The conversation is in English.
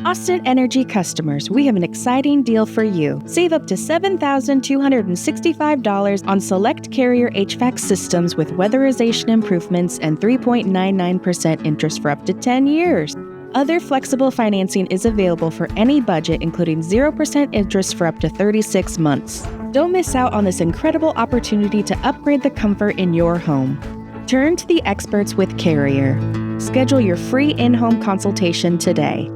Austin Energy customers, we have an exciting deal for you. Save up to $7,265 on select Carrier HVAC systems with weatherization improvements and 3.99% interest for up to 10 years. Other flexible financing is available for any budget, including 0% interest for up to 36 months. Don't miss out on this incredible opportunity to upgrade the comfort in your home. Turn to the experts with Carrier. Schedule your free in-home consultation today.